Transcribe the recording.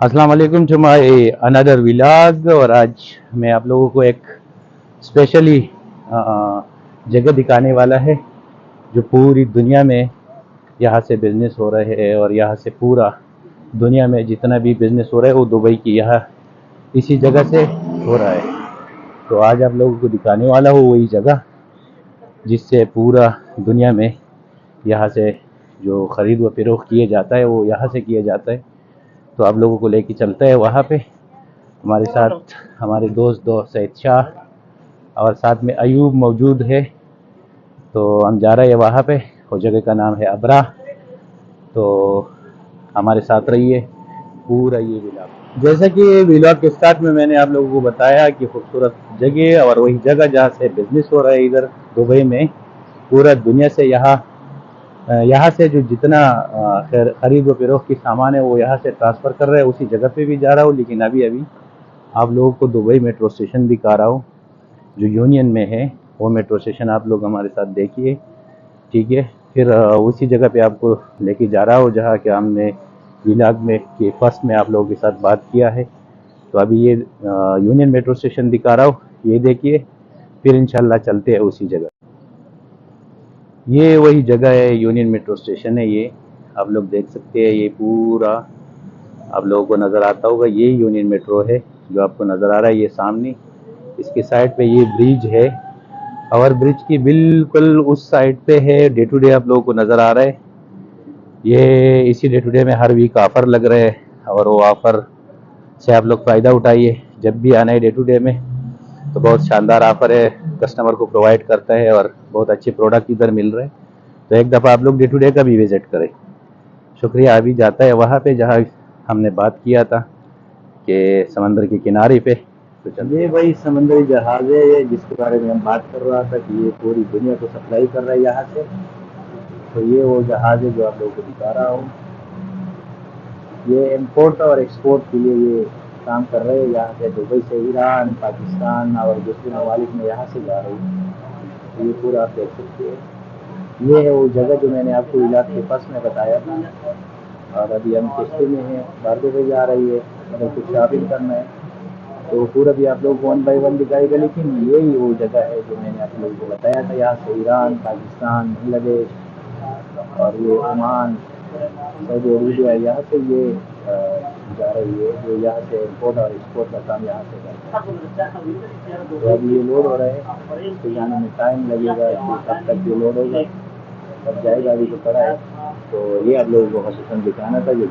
अस्सलाम वालेकुम to my another vlog. और आज मैं आप लोगों को एक स्पेशली जगह दिखाने वाला है जो पूरी दुनिया में यहाँ से बिज़नेस हो रहे हैं। और यहाँ से पूरा दुनिया में जितना भी बिज़नेस हो रहा है वो दुबई की यहाँ इसी जगह से हो रहा है। तो आज आप लोगों को दिखाने वाला हूँ वही जगह जिससे पूरा दुनिया में यहाँ से जो ख़रीद व फरोख्त किए जाता है वो यहाँ से किया जाता है। तो आप लोगों को लेके चलते हैं वहाँ पे। हमारे साथ हमारे दोस्त सैयद शाह और साथ में अयूब मौजूद है। तो हम जा रहे हैं वहाँ पे। वो जगह का नाम है अबरा। तो हमारे साथ रहिए पूरा ये व्लॉग। जैसा कि व्लॉग के स्टार्ट में मैंने आप लोगों को बताया कि खूबसूरत जगह और वही जगह जहाँ से बिजनेस हो रहा है इधर दुबई में। पूरा दुनिया से यहाँ से जो जितना खरीद व फरोख्त की सामान है वो यहाँ से ट्रांसफ़र कर रहे हैं। उसी जगह पे भी जा रहा हूँ, लेकिन अभी अभी आप लोगों को दुबई मेट्रो स्टेशन दिखा रहा हूँ जो यूनियन में है। वो मेट्रो स्टेशन आप लोग हमारे साथ देखिए, ठीक है। फिर उसी जगह पे आपको लेके जा रहा हूँ जहाँ कि हमने व्लॉग में के फर्स्ट में आप लोगों के साथ बात किया है। तो अभी ये यूनियन मेट्रो स्टेशन दिखा रहा हूँ, ये देखिए। फिर इंशाल्लाह चलते हैं उसी जगह। ये वही जगह है, यूनियन मेट्रो स्टेशन है ये। आप लोग देख सकते हैं, ये पूरा आप लोगों को नज़र आता होगा। ये यूनियन मेट्रो है जो आपको नज़र आ रहा है, ये सामने। इसके साइड पे ये ब्रिज है और ब्रिज की बिल्कुल उस साइड पे है डे टू डे आप लोगों को नज़र आ रहा है। ये इसी डे टू डे में हर वीक ऑफ़र लग रहे हैं और वो ऑफ़र से आप लोग फ़ायदा उठाइए। जब भी आना है डे टू डे में तो बहुत शानदार ऑफ़र है, कस्टमर को प्रोवाइड करता है और बहुत अच्छे प्रोडक्ट इधर मिल रहे हैं। तो एक दफ़ा आप लोग डे टू डे का भी विज़िट करें। शुक्रिया। अभी जाता है वहाँ पे जहाँ हमने बात किया था कि समंदर के किनारे पे। तो चलिए, ये भाई समंदरी जहाज़ है ये जिसके बारे में हम बात कर रहा था कि ये पूरी दुनिया को सप्लाई कर रहा है यहाँ से। तो ये वो जहाज़ है जो आप लोगों को दिखा रहा हूँ। ये इंपोर्ट और एक्सपोर्ट के लिए ये काम कर रहे हैं। यहाँ से दुबई से ईरान, पाकिस्तान और दूसरे ममालिक में यहाँ से जा रही है। तो ये पूरा आप देख सकते हैं। ये है वो जगह जो मैंने आपको इलाज के पास में बताया था। और अभी हम किश्ती में हैं, घर पे जा रही है, अगर कुछ शॉपिंग करना है तो पूरा भी आप लोग वन बाई वन दिखाएगा। लेकिन यही वो जगह है जो मैंने आप लोगों को बताया था। यहाँ से ईरान, पाकिस्तान, बांग्लादेश और ये ओमान, सऊदी अरेबिया, यहाँ से ये जा रही है जो यहाँ से इम्पोर्ट और एक्सपोर्ट का काम यहाँ से करता है। तो अभी ये लोड हो रहा है, तो जाने में टाइम लगेगा कि कब तक ये लोड होगा, कब जाएगा अभी तो पड़ा है। तो ये आप लोगों को हकीकत दिखाना था जो